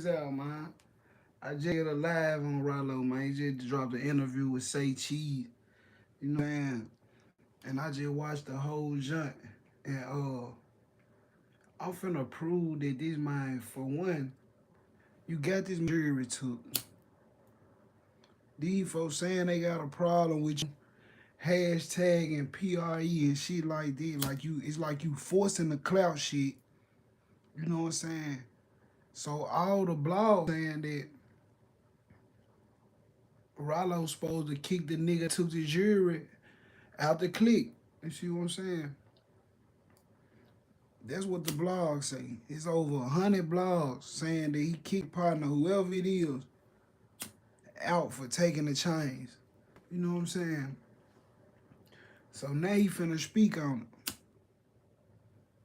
this out, man. I just did a live on Ralo, man. He just dropped an interview with Say Cheese. You know, man. And I just watched the whole junk. And I'm finna prove that this man, for one, you got this jury took. These folks saying they got a problem with you hashtagging PRE and shit like that. It's like you forcing the clout shit. You know what I'm saying? So all the blogs saying that Rallo's supposed to kick the nigga took the jury out the clique. You see what I'm saying? That's what the blogs say. It's over 100 blogs saying that he kicked partner, whoever it is, out for taking the chains. You know what I'm saying? So now he finna speak on it.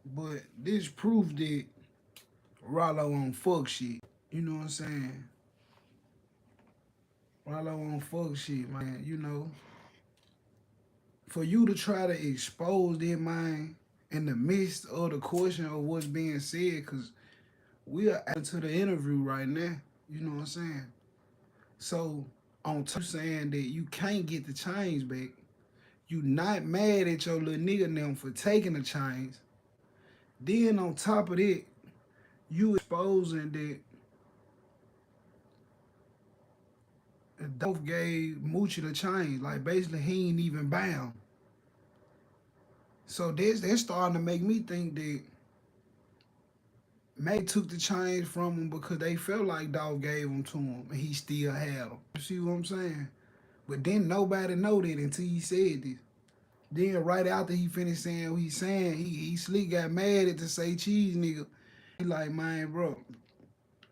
But this proof that Ralo on fuck shit. You know what I'm saying? Ralo on fuck shit, man. You know, for you to try to expose that man in the midst of the question of what's being said, because we are into the interview right now. You know what I'm saying? So, on top of saying that you can't get the chains back, you not mad at your little nigga now for taking the chains. Then on top of that, you exposing that Dolph gave Moochie the chains. Like, basically, he ain't even bound. So that's starting to make me think that May took the chains from him because they felt like Dolph gave them to him and he still had them. You see what I'm saying? But then nobody know that until he said this. Then right after he finished saying what he's saying, he slick got mad at the Say Cheese nigga. He like, man, bro,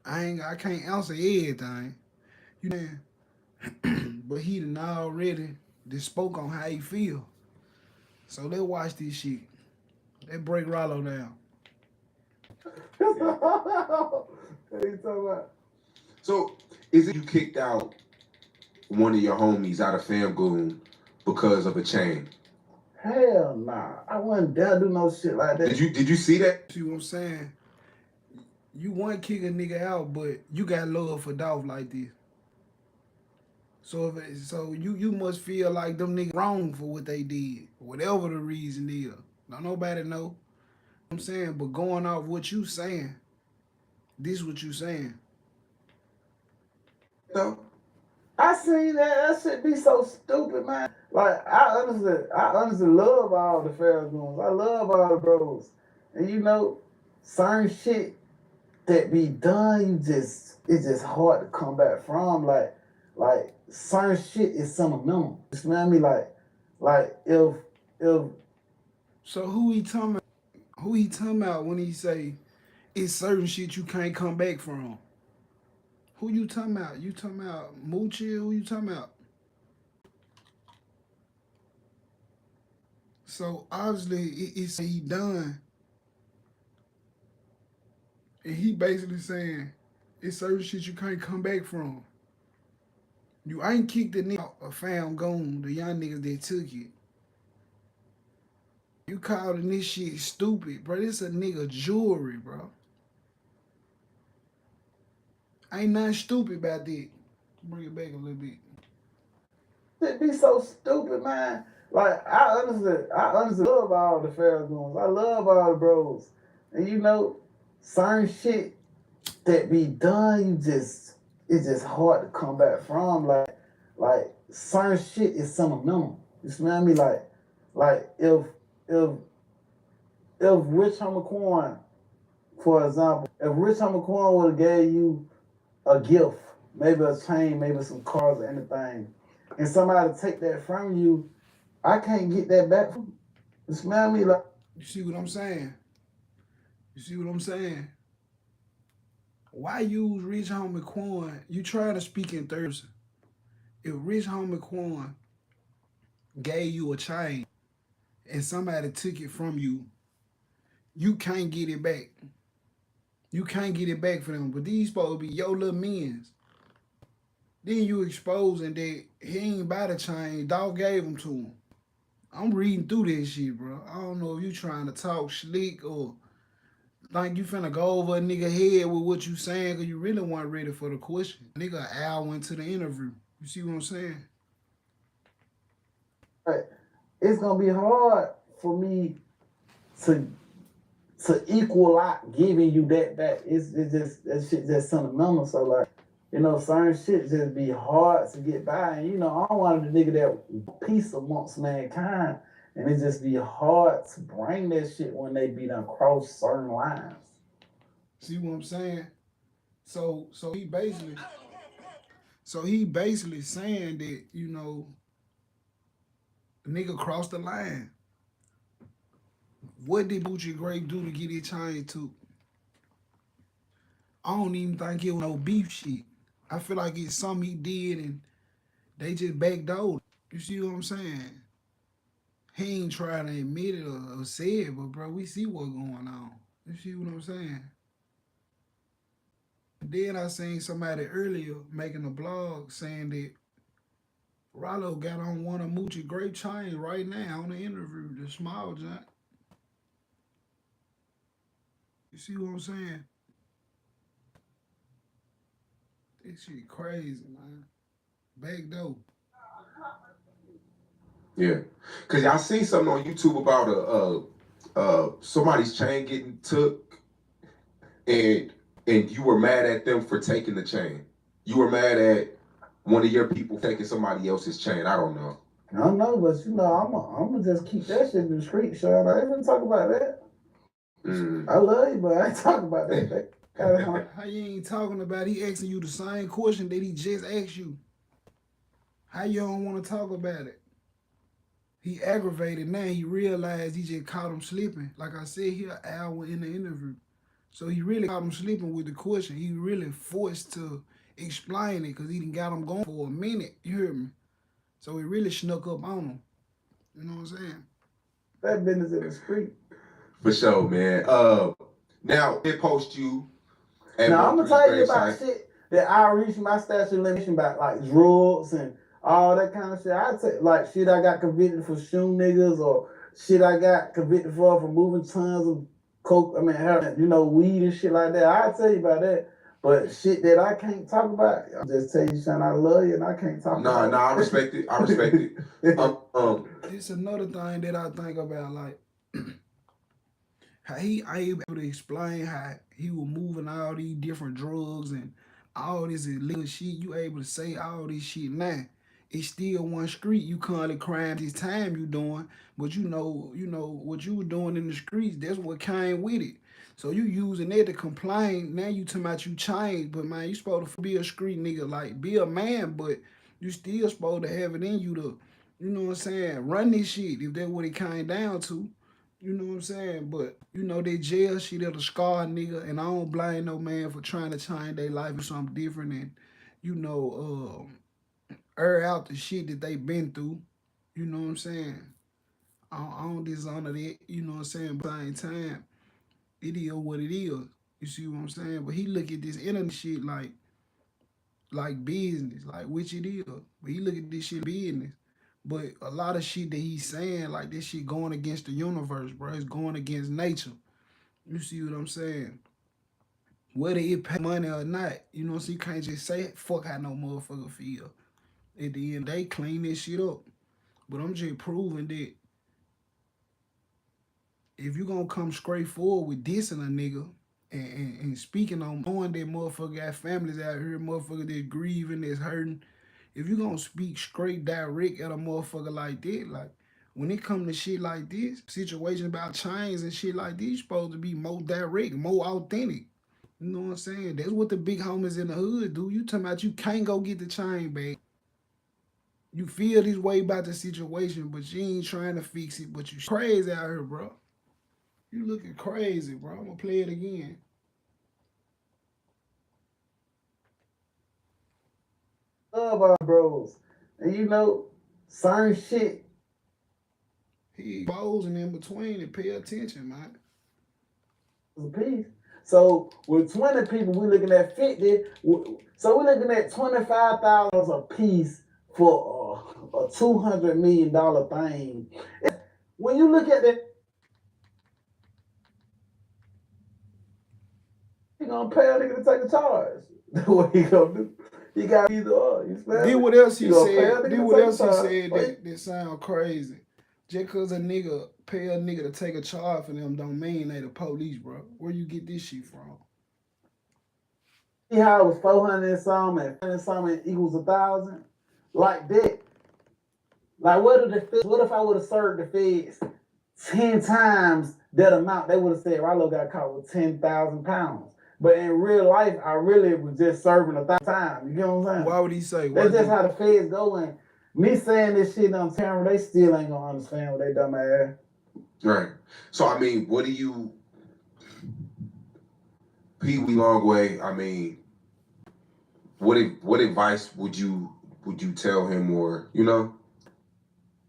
I can't answer everything. You know, but he done already just spoke on how he feel. So let's watch this shit. Let's break Ralo down. What are you talking about? So, is it you kicked out one of your homies out of Fam Goon because of a chain? Hell nah. I wouldn't dare do no shit like that. Did you see that? See what I'm saying? You want to kick a nigga out, but you got love for Dolph like this. So you must feel like them niggas wrong for what they did, whatever the reason is. Don't nobody know. I'm saying, but going off what you saying, this what you saying. No. I seen that. That shit be so stupid, man. Like I honestly love all the Pharaohs. I love all the bros. And you know, certain shit that be done, it's just hard to come back from. Like certain shit is sentimental. You smell me? Like if So who he talking about? Who he talking about when he say it's certain shit you can't come back from? Who you talking about? You talking about Moochie? Who you talking about? So obviously it's he done, and he basically saying it's certain shit you can't come back from. You ain't kicked the nigga out or found gone, the young niggas that took it. You calling this shit stupid, bro. This a nigga jewelry, bro. Ain't nothing stupid about that. Bring it back a little bit. it be so stupid, man. Like I honestly love all the Pharaohs. I love all the bros. And you know, certain shit that be done, it's just hard to come back from. Like certain shit is sentimental. You smell me? Like if Rich Homie Quan, for example, if Rich Homie Quan would have gave you a gift, maybe a chain, maybe some cars or anything, and somebody take that from you, I can't get that back from you. You smell me? Like, You see what I'm saying? You see what I'm saying? Why use Rich Homie Quan? You try to speak in third person. If Rich Homie Quan gave you a chain and somebody took it from you, you can't get it back. You can't get it back for them. But these supposed to be your little mens. Then you exposing that he ain't buy the chain, dog gave them to him. I'm reading through this shit, bro. I don't know if you trying to talk slick or think you finna go over a nigga head with what you saying because you really weren't ready for the question. Nigga, an hour into the interview. You see what I'm saying? Right. It's gonna be hard for me to equal out giving you that it's just that shit just sentimental. So like, certain shit just be hard to get by. And I'm one of the nigga that peace amongst mankind. And it just be hard to bring that shit when they be done cross certain lines. See what I'm saying? So he basically saying that, the nigga crossed the line. What did Moochie Grape do to get it changed to? I don't even think it was no beef shit. I feel like it's something he did and they just backdoored. You see what I'm saying? He ain't trying to admit it or say it, but bro, we see what's going on. You see what I'm saying? Then I seen somebody earlier making a blog saying that Ralo got on one of Moochie Grape chains right now on the interview, the small joint. You see what I'm saying? This shit crazy, man. Back door. Yeah, cause I seen something on YouTube about somebody's chain getting took, and you were mad at them for taking the chain. You were mad at one of your people taking somebody else's chain. I don't know. I don't know, but I'm gonna just keep that shit in the street, Sean. I ain't gonna talk about that. I love you, but I ain't talking about that. How you ain't talking about? He asking you the same question that he just asked you. How you don't want to talk about it? He aggravated now. He realized he just caught him slipping. Like I said, he an hour in the interview. So he really caught him slipping with the question. He really forced to explain it because he done got him going for a minute. You hear me? So he really snuck up on him. You know what I'm saying? That business in the street. For sure, man. Now they post you. Now I'm gonna tell you about shit that I reached my statute of limitation about, like drugs and all that kind of shit. I take like shit I got convicted for shooting niggas, or shit I got convicted for moving tons of coke. Weed and shit like that. I'll tell you about that. But shit that I can't talk about, I'll just tell you, son, I love you and I can't talk about it. Nah, I respect it. I respect it. It's another thing that I think about, like how he able to explain how he was moving all these different drugs and all this illegal shit. You able to say all this shit now. It's still one street. You currently crying this time you doing, but you know what you were doing in the streets. That's what came with it. So you using that to complain. Now you talking about you changed, but man, you supposed to be a street nigga, like be a man, but you still supposed to have it in you to, you know what I'm saying, run this shit if that's what it came down to. You know what I'm saying? But that jail shit that'll scar a nigga, and I don't blame no man for trying to change their life or something different and, air out the shit that they been through. You know what I'm saying? I don't dishonor that, you know what I'm saying? But at the same time, it is what it is. You see what I'm saying? But he look at this internet shit like business, like which it is. But he look at this shit business. But a lot of shit that he's saying, like this shit going against the universe, bro. It's going against nature. You see what I'm saying? Whether it pay money or not, you know what I'm saying? You can't just say fuck how no motherfucker feel. At the end, they clean this shit up. But I'm just proving that if you gonna come straight forward with dissing a nigga and speaking on knowing that motherfucker got families out here, motherfucker that's grieving, that's hurting, if you gonna speak straight direct at a motherfucker like that, like when it come to shit like this, situations about chains and shit like this, you supposed to be more direct, more authentic. You know what I'm saying? That's what the big homies in the hood do. You talking about you can't go get the chain back. You feel this way about the situation, but you ain't trying to fix it. But you crazy out here, bro. You looking crazy, bro. I'm gonna play it again. Love our bros. And certain shit. He exposing in between and pay attention, man. A piece. So with 20 people, we're looking at 50. So we're looking at $25,000 a piece for a $200 million thing. When you look at that, he gonna pay a nigga to take a charge. That's what he gonna do. He got either or. You smell Then me? what else You he gonna pay a said? nigga Then to what take a else he charge. said that sound crazy? Just cause a nigga pay a nigga to take a charge for them don't mean they the police, bro. Where you get this shit from? See how it was 400 and something and 400 and something equals 1,000? Like that. Like what if I would have served the feds 10 times that amount? They would have said Ralo got caught with 10,000 pounds. But in real life, I really was just serving 1,000 times. You know what I'm saying? Why would he say? That's just how the feds go. And me saying this shit on camera, they still ain't gonna understand what they dumb ass. Right. So I mean, what do you, Pee Wee Longway? I mean, what advice would you tell him, or you know?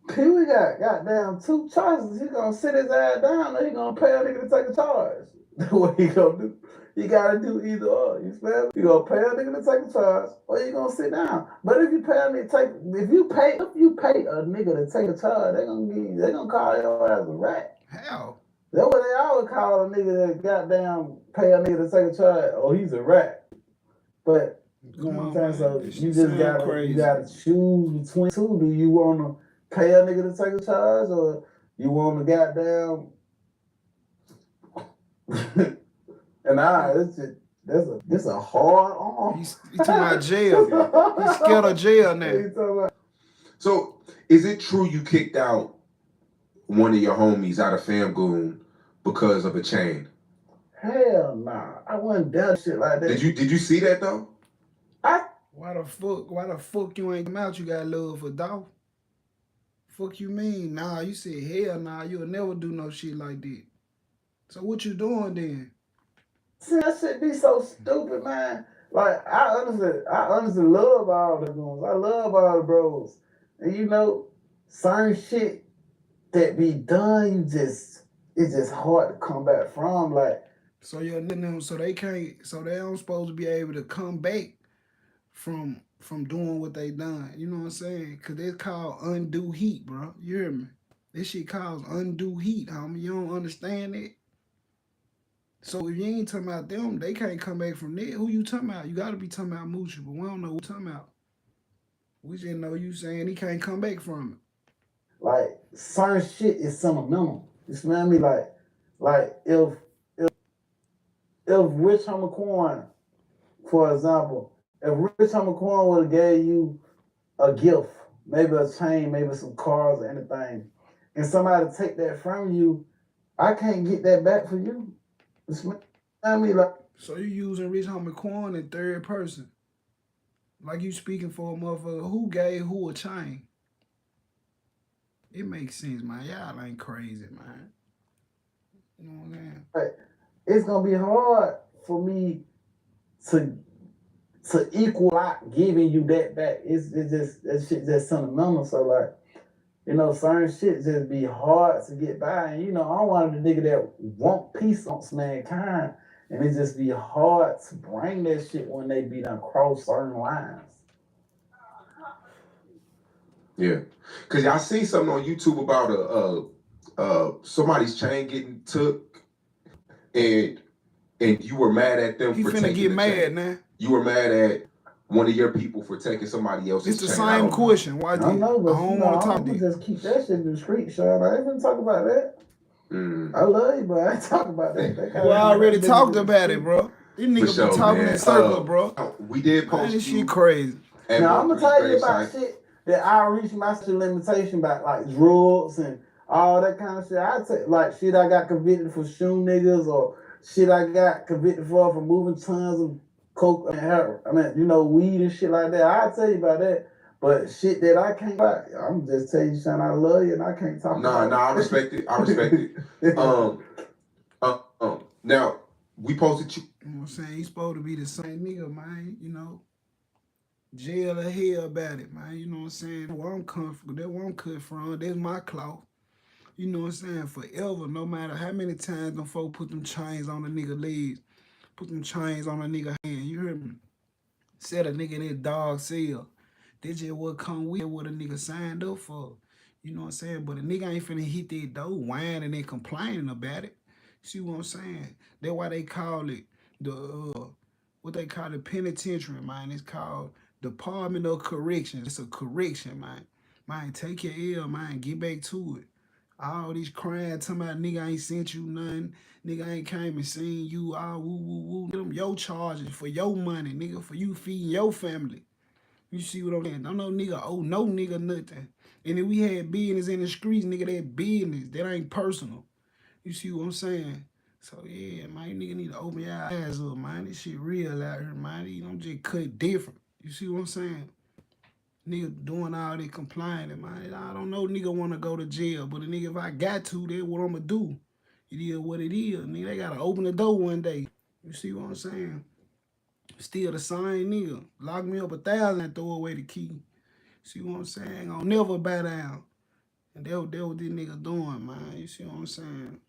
Pee Wee got goddamn 2 choices. He gonna sit his ass down or he gonna pay a nigga to take a charge. That's what he gonna do. You gotta do either or. You smell me? You gonna pay a nigga to take a charge or you gonna sit down. But if you pay a nigga if you pay a nigga to take a charge, they gonna call your ass a rat. How? That's what they always call a nigga that goddamn pay a nigga to take a charge. Oh, he's a rat. But you know what I'm saying? So you just gotta choose between two. Do you wanna pay a nigga to take a charge, or you want to goddamn? And this a hard arm. He's talking about jail. He's scared of jail now. So is it true you kicked out one of your homies out of Famgoon because of a chain? Hell nah, I wouldn't done shit like that. Did you see that though? Why the fuck you ain't come out? You got love for Dolph? Fuck you mean? Nah, you said hell nah, you'll never do no shit like that. So what you doing then? See, that shit be so stupid, man. Like I honestly love all the goons. I love all the bros. And you know, certain shit that be done, it's just hard to come back from. Like so they don't supposed to be able to come back from doing what they done. You know what I'm saying? Cause it's called undue heat, bro. You hear me? This shit calls undue heat, homie. You don't understand it? So if you ain't talking about them, they can't come back from there. Who you talking about? You gotta be talking about Moochie, but we don't know who talking about. We just know you saying he can't come back from it. Like certain shit is sentimental. You smell me? Like if Rich Homie, for example, if Rich Homie would have gave you a gift, maybe a chain, maybe some cars or anything, and somebody take that from you, I can't get that back for you. You smell me? Like, so you using Rich Homie in third person. Like you speaking for a motherfucker who gave who a chain. It makes sense, man. Y'all ain't crazy, man. You know what I'm saying? like, it's gonna be hard for me to equal out giving you that back. It's just that shit just sentimental. So like, you know, certain shit just be hard to get by. And you know, I'm one of the nigga that want peace amongst mankind. And it just be hard to bring that shit when they be done cross certain lines. Yeah, cause I see something on YouTube about somebody's chain getting took, and you were mad at them for taking get the mad chain. now. You were mad at one of your people for taking somebody else's chain. It's the same question. Why? I don't know, but I don't want to talk to you. Just keep that shit in the street, Sean. I ain't gonna talk about that. I love you, but I ain't talking about that. Well, I already talked about it, bro. These niggas be talking in circles, bro. We did post this shit crazy. Now I'm gonna tell you about shit that I reached my limitation by, like drugs and all that kind of shit. I take like shit I got convicted for shooting niggas, or shit I got convicted for moving tons of coke and heroin. I mean, you know, weed and shit like that. I'll tell you about that. But shit that I can't buy, I'm just telling you, son, I love you and I can't talk about it. Nah, I respect it. I respect it. Now, we posted you. You know what I'm saying? He's supposed to be the same nigga, man. You know, jail or hell about it, man. You know what I'm saying? Where I'm comfortable, that's where I'm cut from. That's my cloth. You know what I'm saying? Forever, no matter how many times them folk put them chains on a nigga legs, put them chains on a nigga hand. You hear me? Set a nigga in that dog cell. That's just what come with what a nigga signed up for. You know what I'm saying? But a nigga ain't finna hit that door whining and complaining about it. See what I'm saying? That's why they call it what they call the penitentiary, man. It's called Department of Corrections. It's a correction, man. Man, take your L, man. Get back to it. All this crying, talking about nigga ain't sent you nothing, nigga ain't came and seen you, all woo woo woo. Get them your charges for your money, nigga, for you feeding your family. You see what I'm saying? Don't no nigga owe no nigga nothing. And if we had business in the streets, nigga, that business. That ain't personal. You see what I'm saying? So yeah, man, you nigga need to open your eyes up, man. This shit real out here, man. You don't just cut different. You see what I'm saying? Nigga doing all that complaining, man. I don't know nigga wanna go to jail, but a nigga, if I got to, that's what I'ma do. It is what it is. Nigga, they gotta open the door one day. You see what I'm saying? Still the same nigga. Lock me up 1,000 and throw away the key. See what I'm saying? I'll never bow down. And that what this nigga doing, man. You see what I'm saying?